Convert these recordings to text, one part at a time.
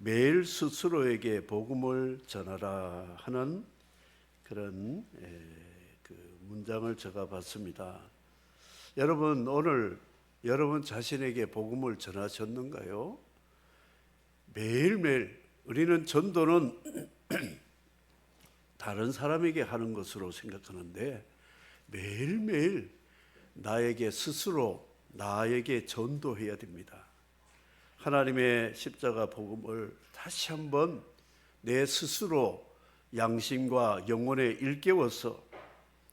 매일 스스로에게 복음을 전하라 하는 그런 그 문장을 제가 봤습니다. 여러분, 오늘 여러분 자신에게 복음을 전하셨는가요? 매일매일 우리는 전도는 다른 사람에게 하는 것으로 생각하는데 매일매일 나에게 스스로 나에게 전도해야 됩니다. 하나님의 십자가 복음을 다시 한번 내 스스로 양심과 영혼에 일깨워서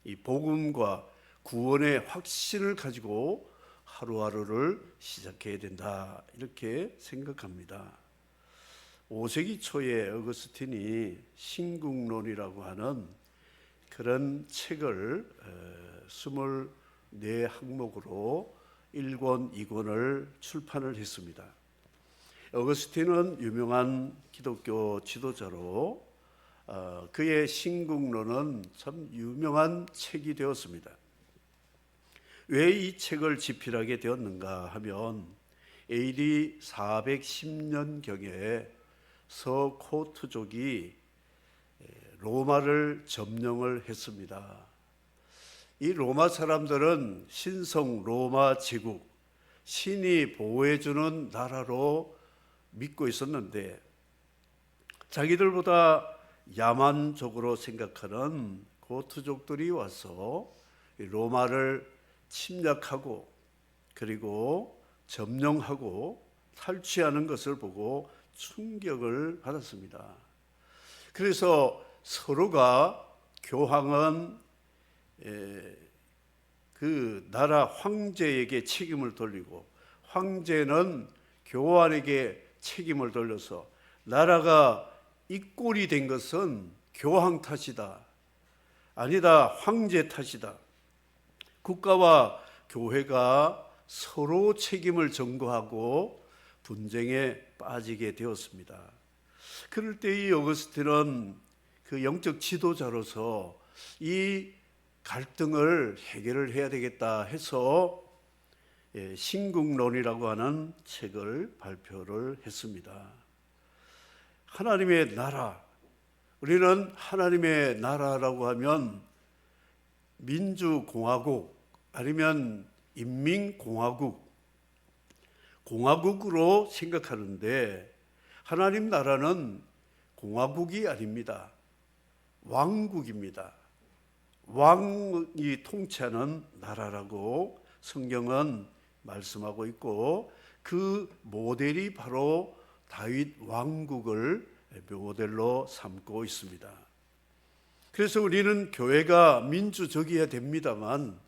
이 복음과 구원의 확신을 가지고 하루하루를 시작해야 된다, 이렇게 생각합니다. 5세기 초에 어거스틴이 신국론이라고 하는 그런 책을 24항목으로 1권, 2권을 출판을 했습니다. 어거스틴은 유명한 기독교 지도자로 그의 신국론은 참 유명한 책이 되었습니다. 왜 이 책을 집필하게 되었는가 하면 AD 410년경에 서코트족이 로마를 점령을 했습니다. 이 로마 사람들은 신성 로마 제국, 신이 보호해주는 나라로 믿고 있었는데 자기들보다 야만적으로 생각하는 고트족들이 와서 로마를 침략하고 그리고 점령하고 탈취하는 것을 보고 충격을 받았습니다. 그래서 서로가 교황은 그 나라 황제에게 책임을 돌리고 황제는 교황에게 책임을 돌려서 나라가 이 꼴이 된 것은 교황 탓이다, 아니다, 황제 탓이다. 국가와 교회가 서로 책임을 전가하고 분쟁에 빠지게 되었습니다. 그럴 때 이 어거스틴은 그 영적 지도자로서 이 갈등을 해결을 해야 되겠다 해서 신국론이라고 하는 책을 발표를 했습니다. 하나님의 나라, 우리는 하나님의 나라라고 하면 민주공화국 아니면 인민공화국, 공화국으로 생각하는데 하나님 나라는 공화국이 아닙니다. 왕국입니다. 왕이 통치하는 나라라고 성경은 말씀하고 있고 그 모델이 바로 다윗 왕국을 모델로 삼고 있습니다. 그래서 우리는 교회가 민주적이어야 됩니다만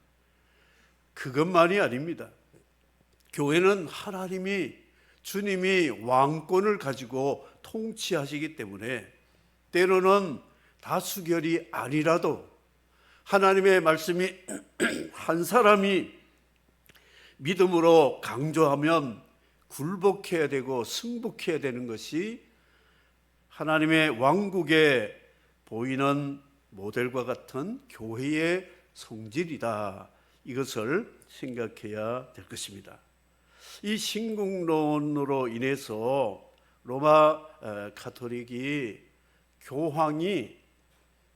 그것만이 아닙니다. 교회는 하나님이, 주님이 왕권을 가지고 통치하시기 때문에 때로는 다수결이 아니라도 하나님의 말씀이 한 사람이 믿음으로 강조하면 굴복해야 되고 승복해야 되는 것이 하나님의 왕국에 보이는 모델과 같은 교회의 성질이다, 이것을 생각해야 될 것입니다. 이 신국론으로 인해서 로마 가톨릭이 교황이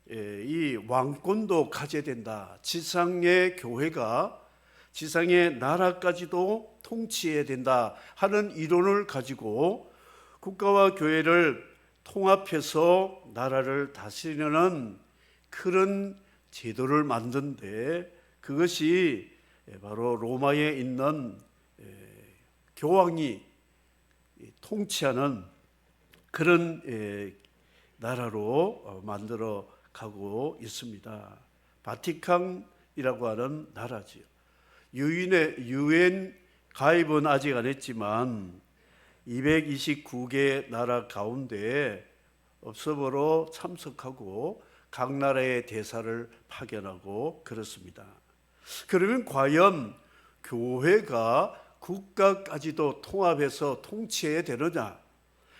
이 왕권도 가져야 된다, 지상의 교회가 지상의 나라까지도 통치해야 된다 하는 이론을 가지고 국가와 교회를 통합해서 나라를 다스리려는 그런 제도를 만든데 그것이 바로 로마에 있는 교황이 통치하는 그런 나라로 만들어 가고 있습니다. 바티칸이라고 하는 나라지요. 유엔 가입은 아직 안 했지만 229개 나라 가운데 업서버로 참석하고 각 나라의 대사를 파견하고 그렇습니다. 그러면 과연 교회가 국가까지도 통합해서 통치해야 되느냐,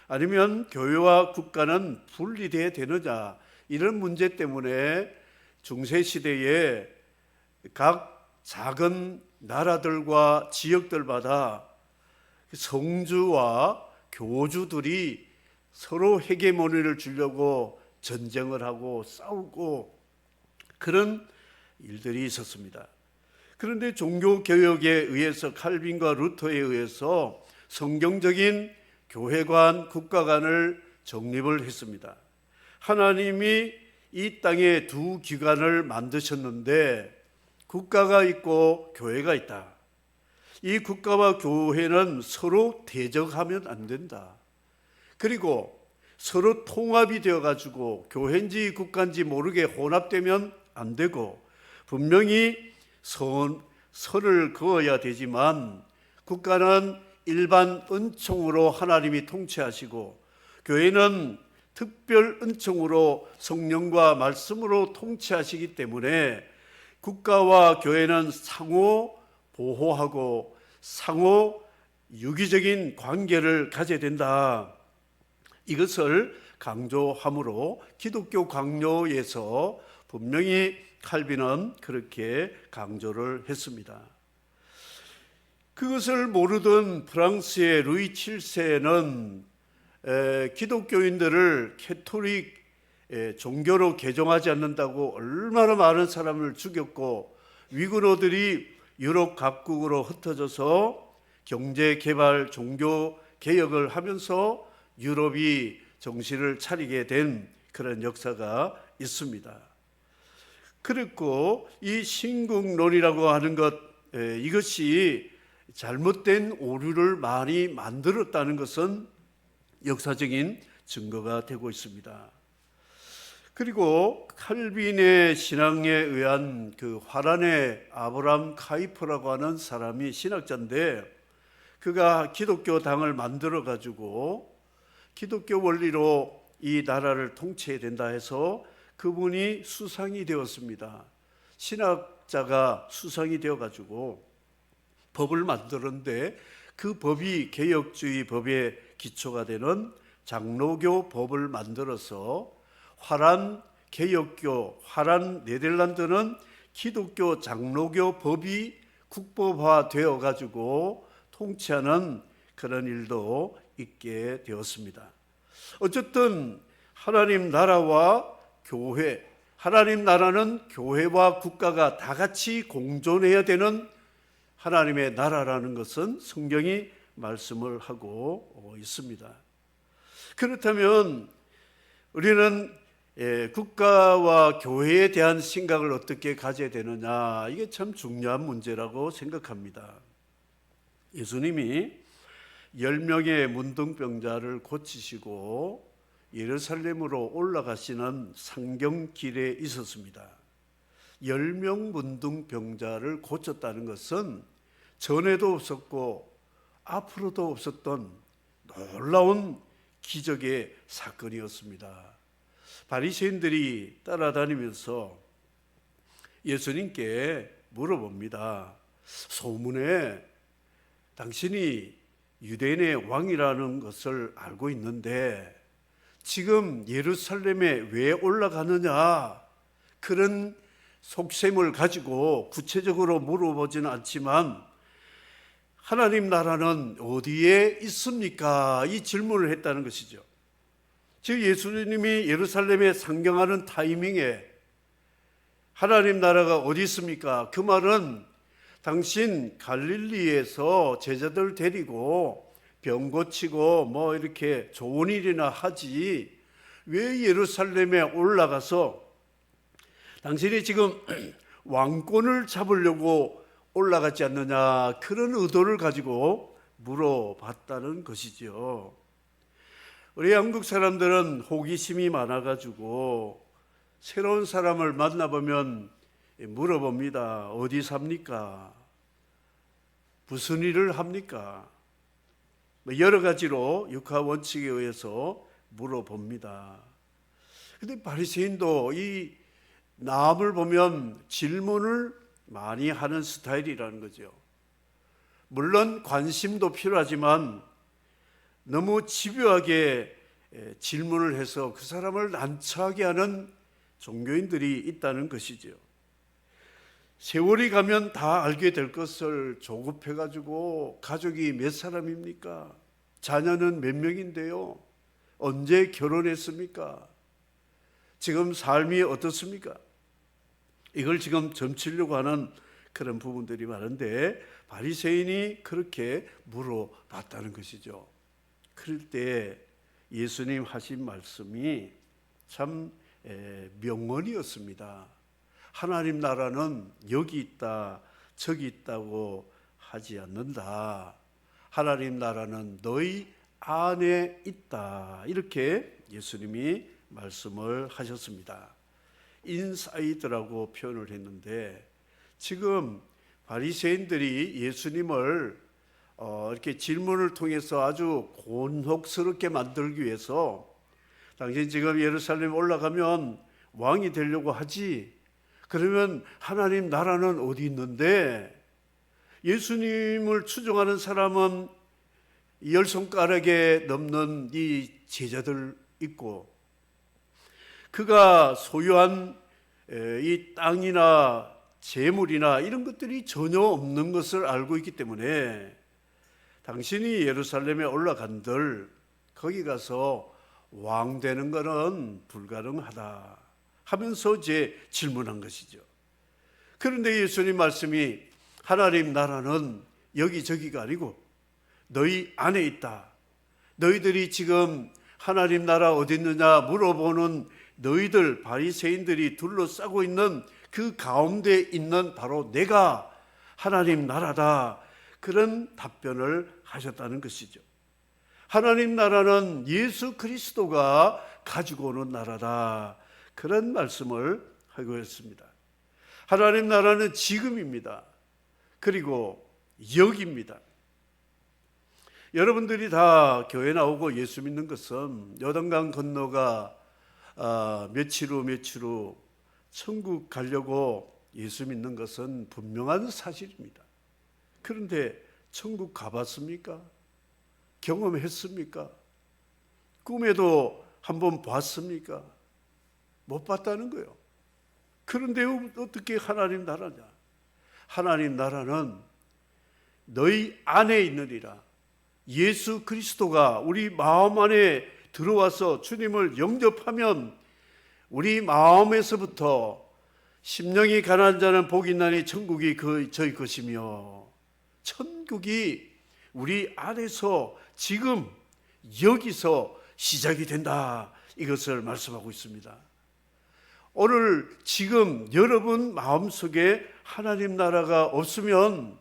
아니면 교회와 국가는 분리돼야 되느냐, 이런 문제 때문에 중세시대에 각 작은 나라들과 지역들마다 성주와 교주들이 서로 헤게모니를 주려고 전쟁을 하고 싸우고 그런 일들이 있었습니다. 그런데 종교개혁에 의해서 칼빈과 루터에 의해서 성경적인 교회관, 국가관을 정립을 했습니다. 하나님이 이 땅에 두 기관을 만드셨는데 국가가 있고 교회가 있다. 이 국가와 교회는 서로 대적하면 안 된다. 그리고 서로 통합이 되어가지고 교회인지 국가인지 모르게 혼합되면 안 되고 분명히 선을 그어야 되지만 국가는 일반 은총으로 하나님이 통치하시고 교회는 특별 은총으로 성령과 말씀으로 통치하시기 때문에 국가와 교회는 상호 보호하고 상호 유기적인 관계를 가져야 된다. 이것을 강조함으로 기독교 강요에서 분명히 칼빈은 그렇게 강조를 했습니다. 그것을 모르던 프랑스의 루이 7세는 기독교인들을 캐톨릭 종교로 개종하지 않는다고 얼마나 많은 사람을 죽였고 위구르들이 유럽 각국으로 흩어져서 경제개발, 종교개혁을 하면서 유럽이 정신을 차리게 된 그런 역사가 있습니다. 그리고 이 신국론이라고 하는 것, 이것이 잘못된 오류를 많이 만들었다는 것은 역사적인 증거가 되고 있습니다. 그리고 칼빈의 신앙에 의한 그 화란의 아브람 카이퍼라고 하는 사람이 신학자인데 그가 기독교 당을 만들어 가지고 기독교 원리로 이 나라를 통치해야 된다 해서 그분이 수상이 되었습니다. 신학자가 수상이 되어 가지고 법을 만들었는데 그 법이 개혁주의 법의 기초가 되는 장로교 법을 만들어서 화란 개혁교, 화란 네덜란드는 기독교 장로교 법이 국법화 되어 가지고 통치하는 그런 일도 있게 되었습니다. 어쨌든 하나님 나라와 교회, 하나님 나라는 교회와 국가가 다 같이 공존해야 되는 하나님의 나라라는 것은 성경이 말씀을 하고 있습니다. 그렇다면 우리는 국가와 교회에 대한 생각을 어떻게 가져야 되느냐, 이게 참 중요한 문제라고 생각합니다. 예수님이 10명의 문둥병자를 고치시고 예루살렘으로 올라가시는 상경길에 있었습니다. 10명 문둥병자를 고쳤다는 것은 전에도 없었고 앞으로도 없었던 놀라운 기적의 사건이었습니다. 바리새인들이 따라다니면서 예수님께 물어봅니다. 소문에 당신이 유대인의 왕이라는 것을 알고 있는데 지금 예루살렘에 왜 올라가느냐, 그런 속셈을 가지고 구체적으로 물어보지는 않지만 하나님 나라는 어디에 있습니까? 이 질문을 했다는 것이죠. 즉 예수님이 예루살렘에 상경하는 타이밍에 하나님 나라가 어디 있습니까? 그 말은 당신 갈릴리에서 제자들 데리고 병 고치고 뭐 이렇게 좋은 일이나 하지 왜 예루살렘에 올라가서 당신이 지금 왕권을 잡으려고 올라가지 않느냐, 그런 의도를 가지고 물어봤다는 것이죠. 우리 한국 사람들은 호기심이 많아가지고 새로운 사람을 만나보면 물어봅니다. 어디 삽니까? 무슨 일을 합니까? 여러 가지로 육하 원칙에 의해서 물어봅니다. 그런데 바리새인도 이 남을 보면 질문을 많이 하는 스타일이라는 거죠. 물론 관심도 필요하지만 너무 집요하게 질문을 해서 그 사람을 난처하게 하는 종교인들이 있다는 것이죠. 세월이 가면 다 알게 될 것을 조급해가지고 가족이 몇 사람입니까? 자녀는 몇 명인데요? 언제 결혼했습니까? 지금 삶이 어떻습니까? 이걸 지금 점치려고 하는 그런 부분들이 많은데 바리새인이 그렇게 물어봤다는 것이죠. 그럴 때 예수님 하신 말씀이 참 명언이었습니다. 하나님 나라는 여기 있다 저기 있다고 하지 않는다. 하나님 나라는 너희 안에 있다. 이렇게 예수님이 말씀을 하셨습니다. 인사이드라고 표현을 했는데 지금 바리새인들이 예수님을 이렇게 질문을 통해서 아주 곤혹스럽게 만들기 위해서 당신 지금 예루살렘에 올라가면 왕이 되려고 하지? 그러면 하나님 나라는 어디 있는데? 예수님을 추종하는 사람은 10손가락에 넘는 이 제자들 있고 그가 소유한 이 땅이나 재물이나 이런 것들이 전혀 없는 것을 알고 있기 때문에 당신이 예루살렘에 올라간들 거기 가서 왕 되는 것은 불가능하다 하면서 이제 질문한 것이죠. 그런데 예수님 말씀이 하나님 나라는 여기저기가 아니고 너희 안에 있다. 너희들이 지금 하나님 나라 어디 있느냐 물어보는 너희들 바리새인들이 둘러싸고 있는 그 가운데 있는 바로 내가 하나님 나라다. 그런 답변을 하셨다는 것이죠. 하나님 나라는 예수 그리스도가 가지고 오는 나라다. 그런 말씀을 하고 있습니다. 하나님 나라는 지금입니다. 그리고 여기입니다. 여러분들이 다 교회 나오고 예수 믿는 것은 요단강 건너가 며칠 후 천국 가려고 예수 믿는 것은 분명한 사실입니다. 그런데 천국 가봤습니까? 경험했습니까? 꿈에도 한번 봤습니까? 못 봤다는 거예요. 그런데 어떻게 하나님 나라냐? 하나님 나라는 너희 안에 있느니라. 예수 그리스도가 우리 마음 안에 들어와서 주님을 영접하면 우리 마음에서부터 심령이 가난한 자는 복이 있나니 천국이 저희 것이며 천국이 우리 안에서 지금 여기서 시작이 된다. 이것을 말씀하고 있습니다. 오늘 지금 여러분 마음속에 하나님 나라가 없으면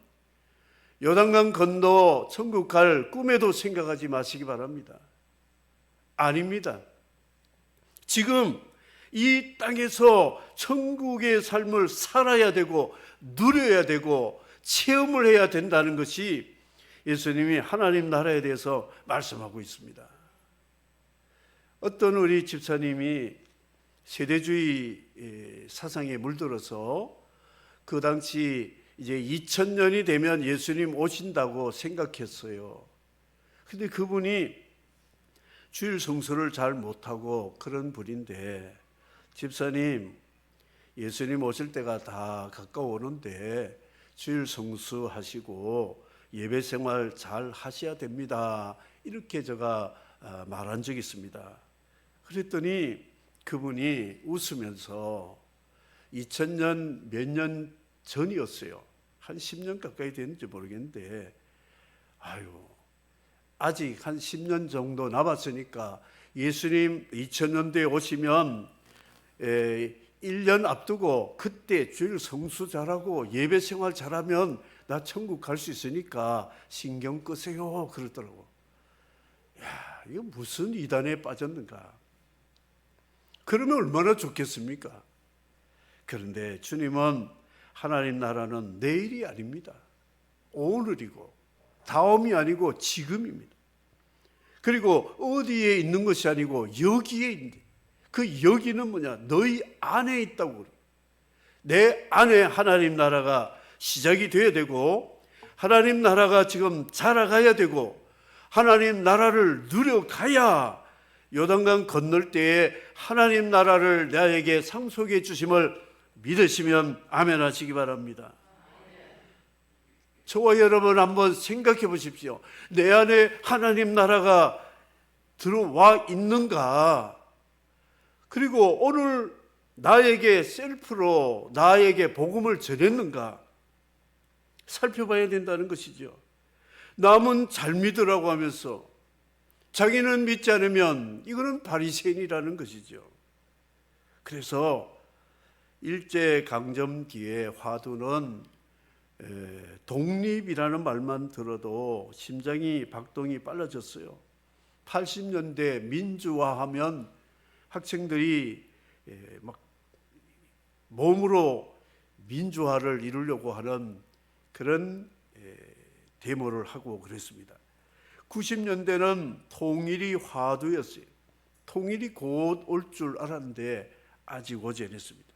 요단강 건너 천국 갈 꿈에도 생각하지 마시기 바랍니다. 아닙니다. 지금 이 땅에서 천국의 삶을 살아야 되고 누려야 되고 체험을 해야 된다는 것이 예수님이 하나님 나라에 대해서 말씀하고 있습니다. 어떤 우리 집사님이 세대주의 사상에 물들어서 그 당시 이제 2000년이 되면 예수님 오신다고 생각했어요. 근데 그분이 주일 성수를 잘 못하고 그런 분인데 집사님 예수님 오실 때가 다 가까워오는데 주일 성수 하시고 예배 생활 잘 하셔야 됩니다. 이렇게 제가 말한 적이 있습니다. 그랬더니 그분이 웃으면서 2000년 몇 년 전이었어요. 한 10년 가까이 됐는지 모르겠는데 아직 한 10년 정도 남았으니까 예수님 2000년대에 오시면 1년 앞두고 그때 주일 성수 잘하고 예배 생활 잘하면 나 천국 갈 수 있으니까 신경 끄세요 그러더라고. 야, 이거 무슨 이단에 빠졌는가. 그러면 얼마나 좋겠습니까? 그런데 주님은 하나님 나라는 내일이 아닙니다. 오늘이고 다음이 아니고 지금입니다. 그리고 어디에 있는 것이 아니고 여기에 있는, 그 여기는 뭐냐? 너희 안에 있다고 그래요. 내 안에 하나님 나라가 시작이 돼야 되고 하나님 나라가 지금 자라가야 되고 하나님 나라를 누려가야 요단강 건널 때에 하나님 나라를 나에게 상속해 주심을 믿으시면 아멘 하시기 바랍니다. 저와 여러분 한번 생각해 보십시오. 내 안에 하나님 나라가 들어와 있는가? 그리고 오늘 나에게 셀프로 나에게 복음을 전했는가? 살펴봐야 된다는 것이죠. 남은 잘 믿으라고 하면서 자기는 믿지 않으면 이거는 바리새인이라는 것이죠. 그래서 일제강점기에 화두는 독립이라는 말만 들어도 심장이 박동이 빨라졌어요. 80년대 민주화하면 학생들이 막 몸으로 민주화를 이루려고 하는 그런 데모를 하고 그랬습니다. 90년대는 통일이 화두였어요. 통일이 곧 올 줄 알았는데 아직 오지 않았습니다.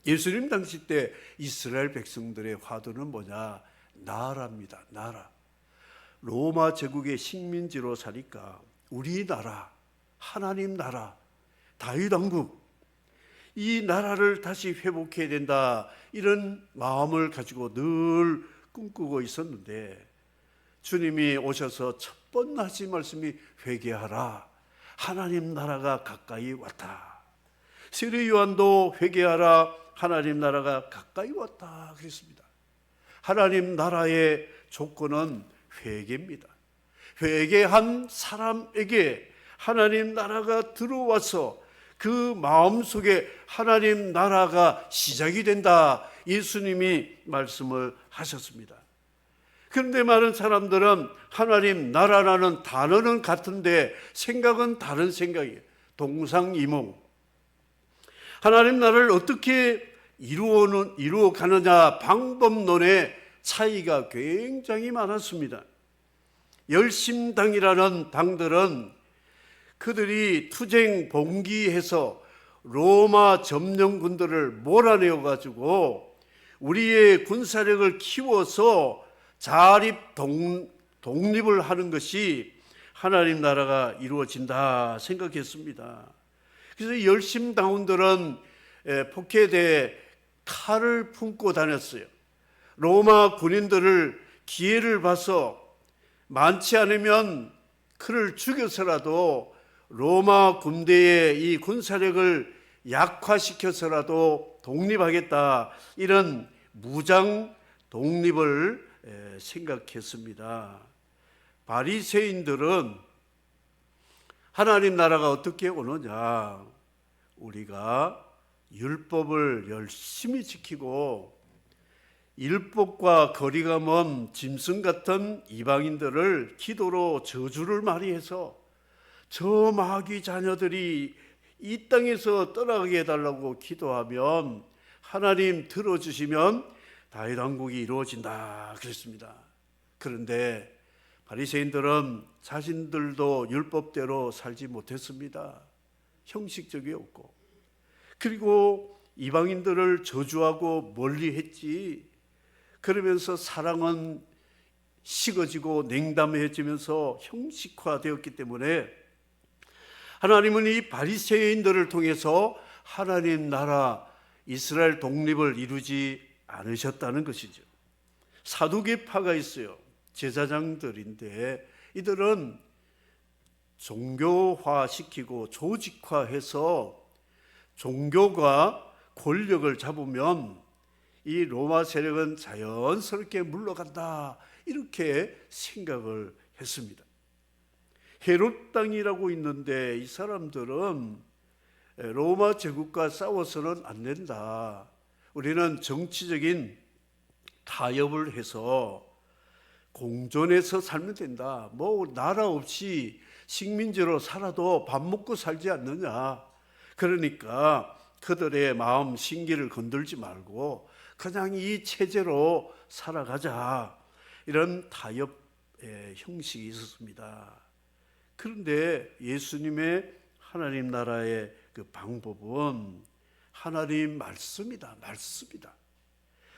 예수님 당시 때 이스라엘 백성들의 화두는 뭐냐? 나라입니다. 나라. 로마 제국의 식민지로 사니까 우리나라, 하나님 나라, 다윗 왕국, 이 나라를 다시 회복해야 된다, 이런 마음을 가지고 늘 꿈꾸고 있었는데 주님이 오셔서 첫 번 하신 말씀이 회개하라, 하나님 나라가 가까이 왔다. 세례 요한도 회개하라, 하나님 나라가 가까이 왔다 그랬습니다. 하나님 나라의 조건은 회개입니다. 회개한 사람에게 하나님 나라가 들어와서 그 마음속에 하나님 나라가 시작이 된다, 예수님이 말씀을 하셨습니다. 그런데 많은 사람들은 하나님 나라라는 단어는 같은데 생각은 다른 생각이에요. 동상이몽. 하나님 나라를 어떻게 이루어가느냐 방법론의 차이가 굉장히 많았습니다. 열심당이라는 당들은 그들이 투쟁 봉기해서 로마 점령군들을 몰아내어 가지고 우리의 군사력을 키워서 자립 독립을 하는 것이 하나님 나라가 이루어진다 생각했습니다. 그래서 열심당원들은 포켓에 칼을 품고 다녔어요. 로마 군인들을 기회를 봐서 많지 않으면 그를 죽여서라도 로마 군대의 이 군사력을 약화시켜서라도 독립하겠다, 이런 무장 독립을 생각했습니다. 바리새인들은 하나님 나라가 어떻게 오느냐, 우리가 율법을 열심히 지키고 율법과 거리가 먼 짐승 같은 이방인들을 기도로 저주를 많이 해서 저 마귀 자녀들이 이 땅에서 떠나게 해달라고 기도하면 하나님 들어주시면 다윗 왕국이 이루어진다 그랬습니다. 그런데 바리새인들은 자신들도 율법대로 살지 못했습니다. 형식적이었고, 그리고 이방인들을 저주하고 멀리했지. 그러면서 사랑은 식어지고 냉담해지면서 형식화되었기 때문에 하나님은 이 바리새인들을 통해서 하나님 나라 이스라엘 독립을 이루지 않으셨다는 것이죠. 사두개파가 있어요. 제사장들인데 이들은 종교화시키고 조직화해서 종교가 권력을 잡으면 이 로마 세력은 자연스럽게 물러간다, 이렇게 생각을 했습니다. 헤롯 땅이라고 있는데 이 사람들은 로마 제국과 싸워서는 안 된다. 우리는 정치적인 타협을 해서 공존해서 살면 된다. 뭐 나라 없이 식민지로 살아도 밥 먹고 살지 않느냐. 그러니까 그들의 마음 신기를 건들지 말고 그냥 이 체제로 살아가자, 이런 타협의 형식이 있었습니다. 그런데 예수님의 하나님 나라의 그 방법은 하나님 말씀이다.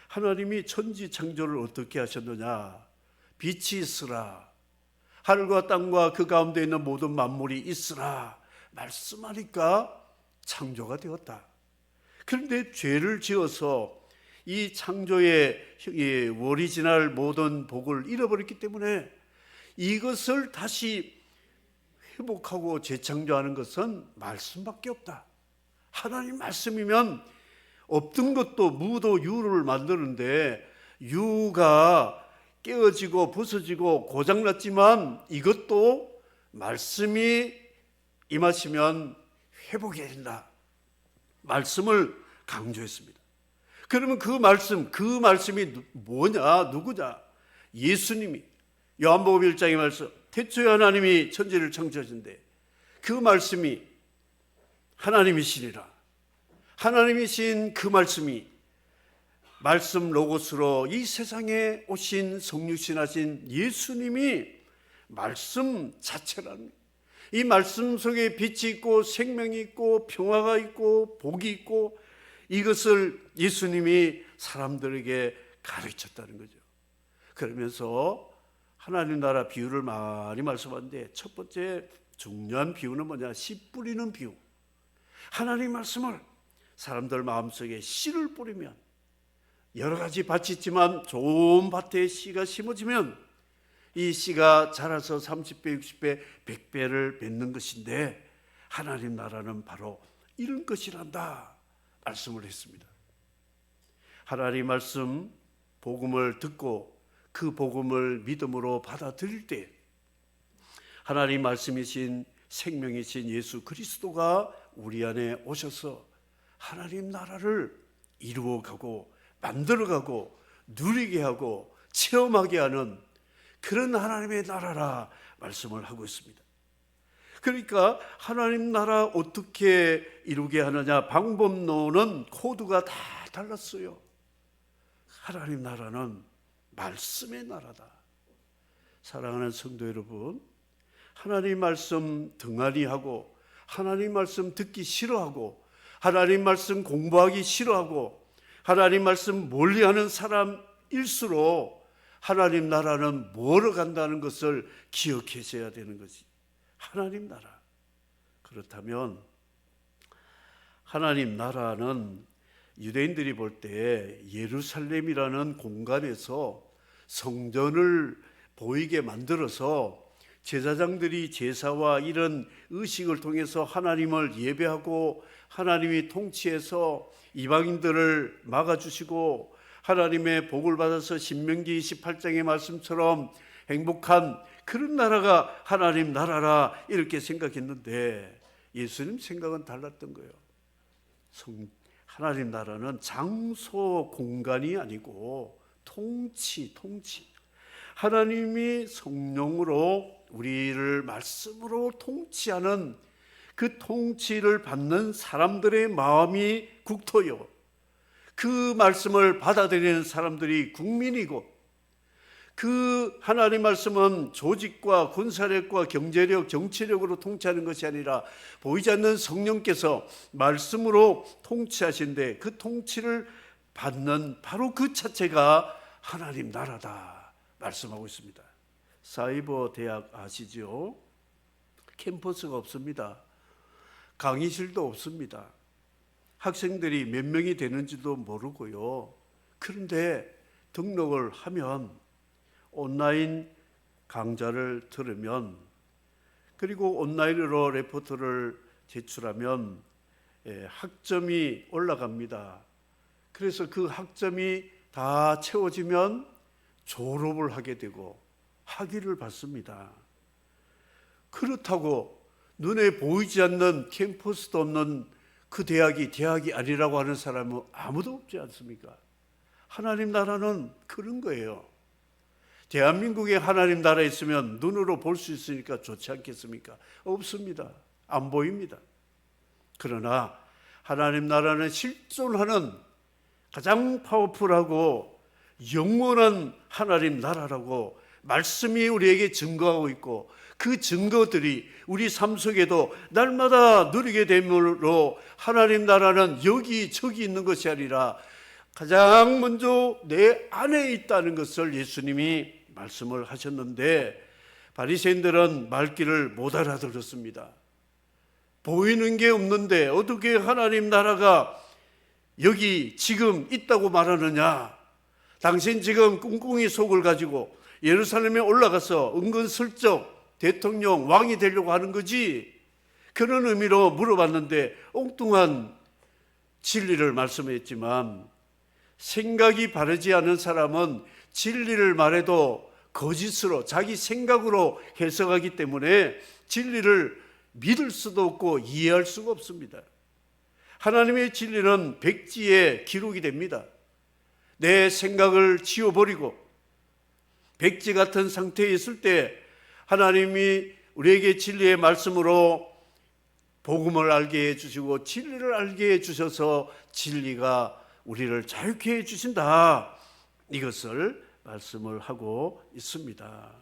하나님이 천지 창조를 어떻게 하셨느냐. 빛이 있으라, 하늘과 땅과 그 가운데 있는 모든 만물이 있으라 말씀하니까 창조가 되었다. 그런데 죄를 지어서 이 창조의 오리지널 모든 복을 잃어버렸기 때문에 이것을 다시 회복하고 재창조하는 것은 말씀밖에 없다. 하나님 말씀이면 없던 것도 무도 유를 만드는데 유가 깨어지고 부서지고 고장났지만 이것도 말씀이 임하시면 회복이 된다. 말씀을 강조했습니다. 그러면 그 말씀이 뭐냐, 누구냐? 예수님이 요한복음 1장의 말씀, 태초에 하나님이 천지를 창조하신데 그 말씀이 하나님이시니라. 하나님이신 그 말씀이 말씀 로고스로 이 세상에 오신 성육신하신 예수님이 말씀 자체라는, 이 말씀 속에 빛이 있고 생명이 있고 평화가 있고 복이 있고, 이것을 예수님이 사람들에게 가르쳤다는 거죠. 그러면서 하나님 나라 비유를 많이 말씀하는데 첫 번째 중요한 비유는 뭐냐? 씨 뿌리는 비유. 하나님 말씀을 사람들 마음속에 씨를 뿌리면, 여러 가지 밭이 있지만 좋은 밭에 씨가 심어지면 이 씨가 자라서 30배, 60배, 100배를 맺는 것인데, 하나님 나라는 바로 이런 것이란다 말씀을 했습니다. 하나님 말씀 복음을 듣고 그 복음을 믿음으로 받아들일 때 하나님 말씀이신 생명이신 예수 그리스도가 우리 안에 오셔서 하나님 나라를 이루어가고 만들어가고 누리게 하고 체험하게 하는 그런 하나님의 나라라 말씀을 하고 있습니다. 그러니까 하나님 나라 어떻게 이루게 하느냐, 방법론은 코드가 다 달랐어요. 하나님 나라는 말씀의 나라다. 사랑하는 성도 여러분, 하나님 말씀 등한히하고 하나님 말씀 듣기 싫어하고 하나님 말씀 공부하기 싫어하고 하나님 말씀 멀리하는 사람일수록 하나님 나라는 멀어 간다는 것을 기억하셔야 되는 것이 하나님 나라. 그렇다면 하나님 나라는 유대인들이 볼 때 예루살렘이라는 공간에서 성전을 보이게 만들어서 제사장들이 제사와 이런 의식을 통해서 하나님을 예배하고 하나님이 통치해서 이방인들을 막아주시고 하나님의 복을 받아서 신명기 28장의 말씀처럼 행복한 그런 나라가 하나님 나라라 이렇게 생각했는데, 예수님 생각은 달랐던 거예요. 하나님 나라는 장소 공간이 아니고 통치. 하나님이 성령으로 우리를 말씀으로 통치하는 그 통치를 받는 사람들의 마음이 국토요, 그 말씀을 받아들이는 사람들이 국민이고, 그 하나님 말씀은 조직과 군사력과 경제력, 정치력으로 통치하는 것이 아니라 보이지 않는 성령께서 말씀으로 통치하신데, 그 통치를 받는 바로 그 자체가 하나님 나라다 말씀하고 있습니다. 사이버 대학 아시죠? 캠퍼스가 없습니다. 강의실도 없습니다. 학생들이 몇 명이 되는지도 모르고요. 그런데 등록을 하면 온라인 강좌를 들으면, 그리고 온라인으로 레포트를 제출하면 학점이 올라갑니다. 그래서 그 학점이 다 채워지면 졸업을 하게 되고 학위를 받습니다. 그렇다고 눈에 보이지 않는 캠퍼스도 없는 그 대학이 아니라고 하는 사람은 아무도 없지 않습니까? 하나님 나라는 그런 거예요. 대한민국에 하나님 나라 있으면 눈으로 볼 수 있으니까 좋지 않겠습니까? 없습니다. 안 보입니다. 그러나 하나님 나라는 실존하는 가장 파워풀하고 영원한 하나님 나라라고 말씀이 우리에게 증거하고 있고, 그 증거들이 우리 삶 속에도 날마다 누리게 됨으로 하나님 나라는 여기저기 있는 것이 아니라 가장 먼저 내 안에 있다는 것을 예수님이 말씀을 하셨는데, 바리새인들은 말귀를 못 알아들었습니다. 보이는 게 없는데 어떻게 하나님 나라가 여기 지금 있다고 말하느냐? 당신 지금 꿍꿍이 속을 가지고 예루살렘에 올라가서 은근슬쩍 대통령, 왕이 되려고 하는 거지? 그런 의미로 물어봤는데 엉뚱한 진리를 말씀했지만, 생각이 바르지 않은 사람은 진리를 말해도 거짓으로 자기 생각으로 해석하기 때문에 진리를 믿을 수도 없고 이해할 수가 없습니다. 하나님의 진리는 백지에 기록이 됩니다. 내 생각을 지워버리고 백지 같은 상태에 있을 때 하나님이 우리에게 진리의 말씀으로 복음을 알게 해주시고 진리를 알게 해주셔서 진리가 우리를 자유케 해주신다, 이것을 말씀을 하고 있습니다.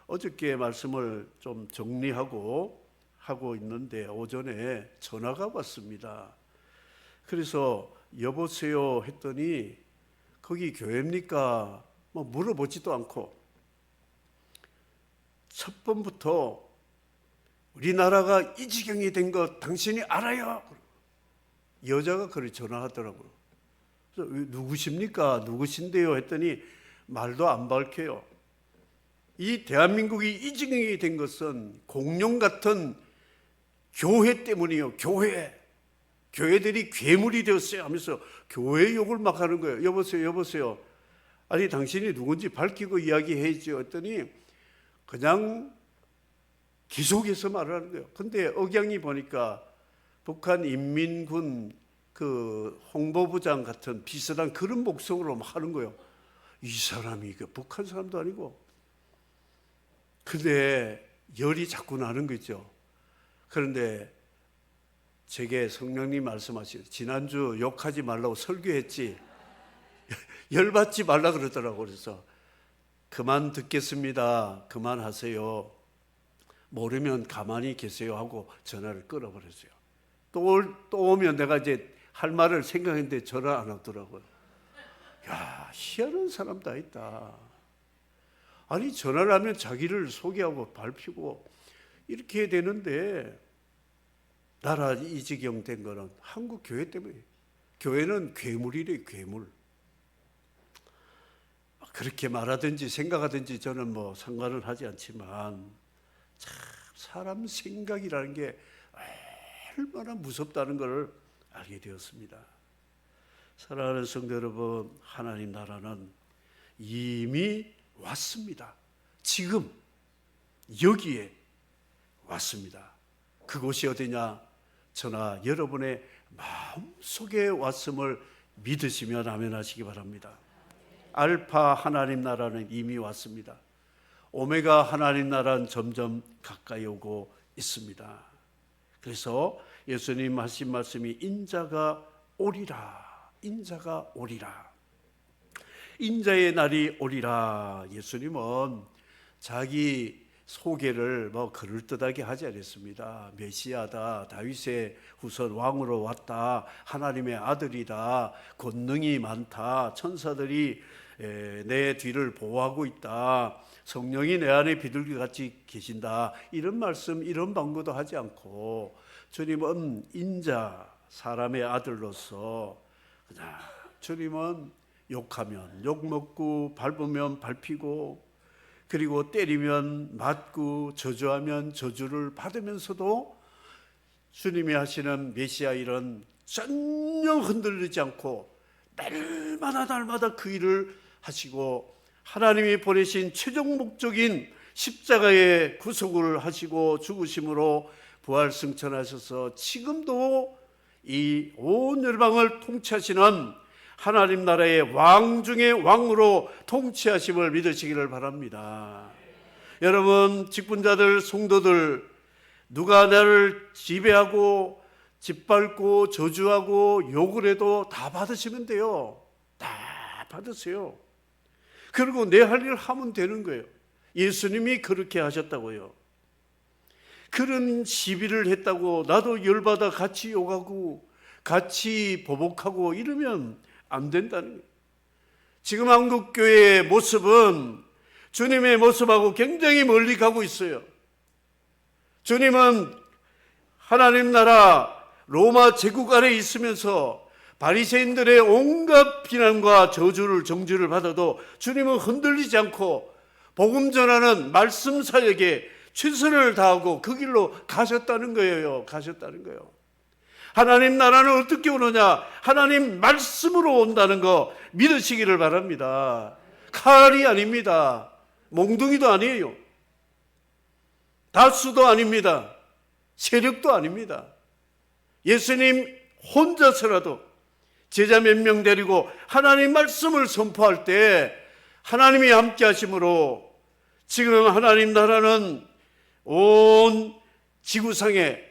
어저께 말씀을 좀 정리하고 하고 있는데 오전에 전화가 왔습니다. 그래서 여보세요 했더니 거기 교회입니까? 뭐 물어보지도 않고 첫 번부터 우리나라가 이 지경이 된 거 당신이 알아요? 여자가 그렇게 전화하더라고요. 그래서 누구십니까? 누구신데요? 했더니 말도 안 밝혀요. 이 대한민국이 이 지경이 된 것은 공룡 같은 교회 때문이에요. 교회들이 괴물이 되었어요 하면서 교회 욕을 막 하는 거예요. 여보세요. 아니 당신이 누군지 밝히고 이야기해야죠 했더니 그냥 계속해서 말을 하는 거예요. 근데 억양이 보니까 북한 인민군 그 홍보부장 같은 비슷한 그런 목소리로 막 하는 거예요. 이 사람이 북한 사람도 아니고. 근데 열이 자꾸 나는 거죠. 그런데 제게 성령님 말씀하시죠. 지난주 욕하지 말라고 설교했지. 열받지 말라 그러더라고요. 그래서 그만 듣겠습니다. 그만하세요. 모르면 가만히 계세요 하고 전화를 끊어버렸어요. 또 오면 내가 이제 할 말을 생각했는데 전화 안 하더라고요. 야, 희한한 사람 다 있다. 아니 전화를 하면 자기를 소개하고 밝히고 이렇게 해야 되는데 나라 이 지경 된 거는 한국 교회 때문에. 교회는 괴물이래, 괴물. 그렇게 말하든지 생각하든지 저는 뭐 상관은 하지 않지만 참 사람 생각이라는 게 얼마나 무섭다는 것을 알게 되었습니다. 사랑하는 성도 여러분, 하나님 나라는 이미 왔습니다. 지금 여기에 왔습니다. 그곳이 어디냐? 저나 여러분의 마음속에 왔음을 믿으시면 아멘하시기 바랍니다. 알파 하나님 나라는 이미 왔습니다. 오메가 하나님 나라는 점점 가까이 오고 있습니다. 그래서 예수님 하신 말씀이 인자가 오리라, 인자가 오리라, 인자의 날이 오리라. 예수님은 자기 소개를 뭐 그럴듯하게 하지 않았습니다. 메시아다, 다윗의 후손 왕으로 왔다, 하나님의 아들이다, 권능이 많다, 천사들이 내 뒤를 보호하고 있다, 성령이 내 안에 비둘기같이 계신다, 이런 말씀, 이런 방구도 하지 않고 주님은 인자, 사람의 아들로서 그냥 주님은 욕하면 욕먹고 밟으면 밟히고 그리고 때리면 맞고 저주하면 저주를 받으면서도 주님이 하시는 메시아 일은 전혀 흔들리지 않고 날마다 그 일을 하시고 하나님이 보내신 최종 목적인 십자가의 구속을 하시고 죽으심으로 부활 승천하셔서 지금도 이 온 열방을 통치하시는 하나님 나라의 왕 중의 왕으로 통치하심을 믿으시기를 바랍니다. 여러분, 직분자들, 성도들, 누가 나를 지배하고 짓밟고 저주하고 욕을 해도 다 받으시면 돼요. 다 받으세요. 그리고 내 할 일을 하면 되는 거예요. 예수님이 그렇게 하셨다고요. 그런 시비를 했다고 나도 열받아 같이 욕하고 같이 보복하고 이러면 안 된다는 거예요. 지금 한국교회의 모습은 주님의 모습하고 굉장히 멀리 가고 있어요. 주님은 하나님 나라 로마 제국 아래 있으면서 바리새인들의 온갖 비난과 저주를 정죄를 받아도 주님은 흔들리지 않고 복음 전하는 말씀 사역에 최선을 다하고 그 길로 가셨다는 거예요. 가셨다는 거예요. 하나님 나라는 어떻게 오느냐? 하나님 말씀으로 온다는 거 믿으시기를 바랍니다. 칼이 아닙니다. 몽둥이도 아니에요. 다수도 아닙니다. 세력도 아닙니다. 예수님 혼자서라도 제자 몇 명 데리고 하나님 말씀을 선포할 때 하나님이 함께 하심으로 지금 하나님 나라는 온 지구상에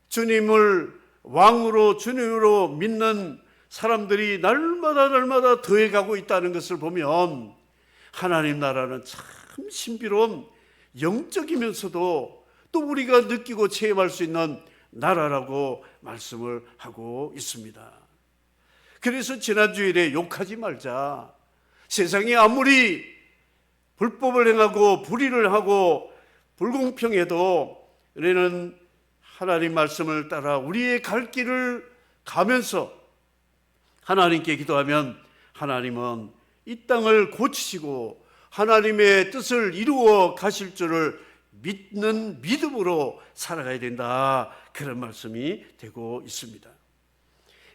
주님을 왕으로 주님으로 믿는 사람들이 날마다 더해가고 있다는 것을 보면 하나님 나라는 참 신비로운 영적이면서도 또 우리가 느끼고 체험할 수 있는 나라라고 말씀을 하고 있습니다. 그래서 지난 주일에 욕하지 말자. 세상이 아무리 불법을 행하고 불의를 하고 불공평해도 우리는 하나님 말씀을 따라 우리의 갈 길을 가면서 하나님께 기도하면 하나님은 이 땅을 고치시고 하나님의 뜻을 이루어 가실 줄을 믿는 믿음으로 살아가야 된다. 그런 말씀이 되고 있습니다.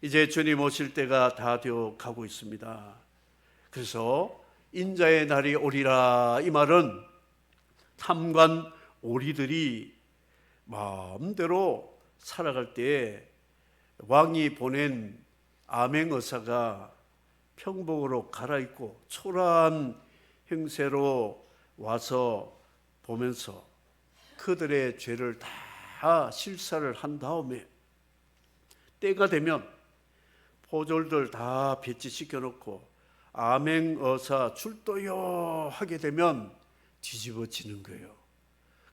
이제 주님 오실 때가 다 되어 가고 있습니다. 그래서 인자의 날이 오리라, 이 말은 탐관 오리들이 마음대로 살아갈 때 왕이 보낸 암행어사가 평복으로 갈아입고 초라한 행세로 와서 보면서 그들의 죄를 다 실사를 한 다음에 때가 되면 포졸들 다 배치시켜 놓고 암행어사 출도요 하게 되면 뒤집어지는 거예요.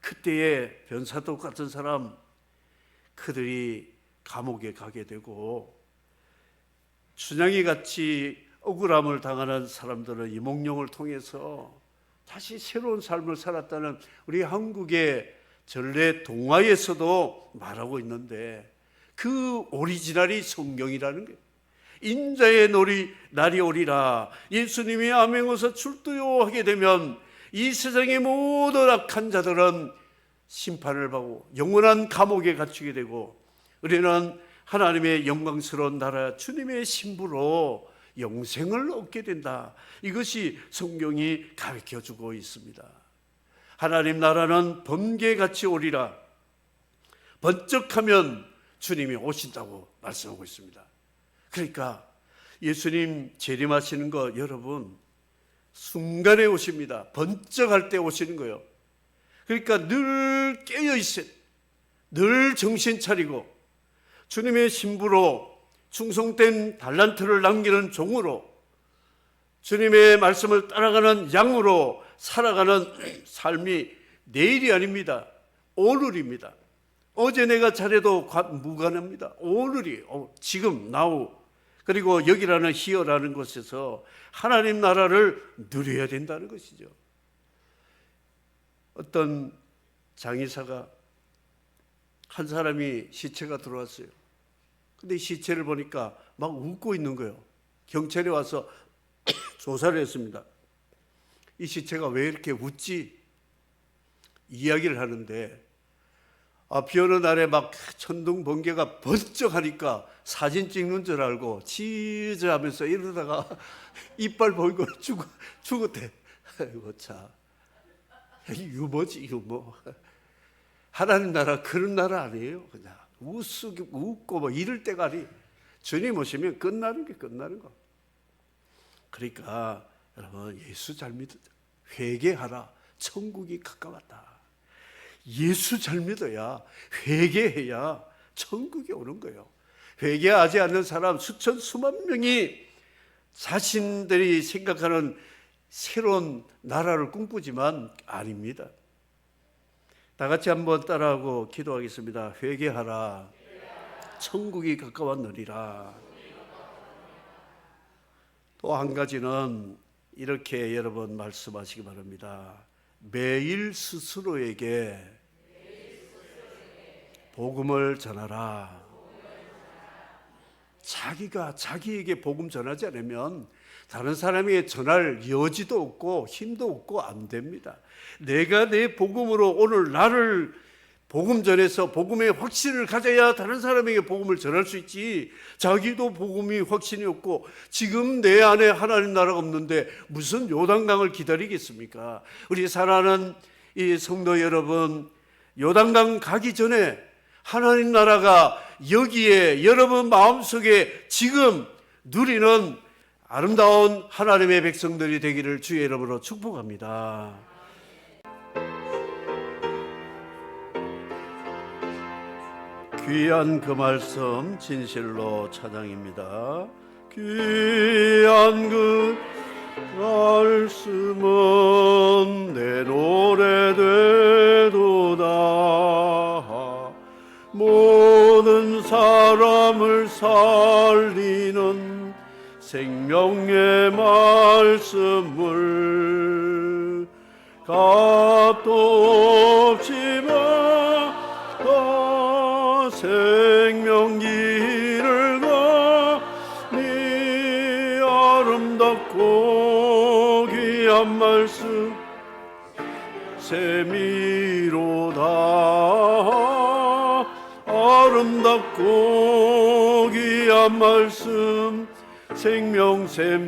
그때에 변사독 같은 사람, 그들이 감옥에 가게 되고 춘향이 같이 억울함을 당하는 사람들은 이몽룡을 통해서 다시 새로운 삶을 살았다는 우리 한국의 전래 동화에서도 말하고 있는데 그 오리지널이 성경이라는 거예요. 인자의 날이 오리라. 예수님이 암행어사 출두요 하게 되면 이 세상의 모든 악한 자들은 심판을 받고 영원한 감옥에 갇히게 되고 우리는 하나님의 영광스러운 나라 주님의 신부로 영생을 얻게 된다. 이것이 성경이 가르쳐주고 있습니다. 하나님 나라는 번개같이 오리라. 번쩍하면 주님이 오신다고 말씀하고 있습니다. 그러니까 예수님 재림하시는 거 여러분 순간에 오십니다. 번쩍할 때 오시는 거예요. 그러니까 늘 깨어 있어요. 늘 정신 차리고 주님의 신부로 충성된 달란트를 남기는 종으로 주님의 말씀을 따라가는 양으로 살아가는 삶이 내일이 아닙니다. 오늘입니다. 어제 내가 잘해도 무관합니다. 오늘이 지금 now 그리고 여기라는 히어라는 곳에서 하나님 나라를 누려야 된다는 것이죠. 어떤 장의사가 한 사람이 시체가 들어왔어요. 근데 시체를 보니까 막 웃고 있는 거예요. 경찰이 와서 조사를 했습니다. 이 시체가 왜 이렇게 웃지? 이야기를 하는데 비 오는 날에 막 천둥 번개가 번쩍하니까 사진 찍는 줄 알고 치즈하면서 이러다가 이빨 보이고 죽었대. 아이고 참 유머지 유머. 하나님 나라 그런 나라 아니에요. 그냥 웃고 뭐 이럴 때가 아니. 주님 오시면 끝나는 게 끝나는 거. 그러니까 여러분 예수 잘 믿으자. 회개하라. 천국이 가까웠다. 예수 잘 믿어야 회개해야 천국에 오는 거예요. 회개하지 않는 사람 수천 수만 명이 자신들이 생각하는 새로운 나라를 꿈꾸지만 아닙니다. 다 같이 한번 따라하고 기도하겠습니다. 회개하라. 천국이 가까웠느니라. 또 한 가지는 이렇게 여러분 말씀하시기 바랍니다. 매일 스스로에게 복음을 전하라. 자기가 자기에게 복음 전하지 않으면 다른 사람에게 전할 여지도 없고 힘도 없고 안 됩니다. 내가 내 복음으로 오늘 나를 복음 전해서 복음의 확신을 가져야 다른 사람에게 복음을 전할 수 있지, 자기도 복음이 확신이 없고 지금 내 안에 하나님 나라가 없는데 무슨 요단강을 기다리겠습니까? 우리 사랑하는 이 성도 여러분, 요단강 가기 전에 하나님 나라가 여기에 여러분 마음속에 지금 누리는 아름다운 하나님의 백성들이 되기를 주의 이름으로 축복합니다. 귀한 그 말씀 진실로 찬양입니다. 귀한 그 말씀은 내 노래 되도다. 모든 사람을 살리는 생명의 말씀을 값도 없이 받아 생명길을 가니 아름답고 귀한 말씀 샘이로다. 아름답고 귀한 말씀 생명샘이로다.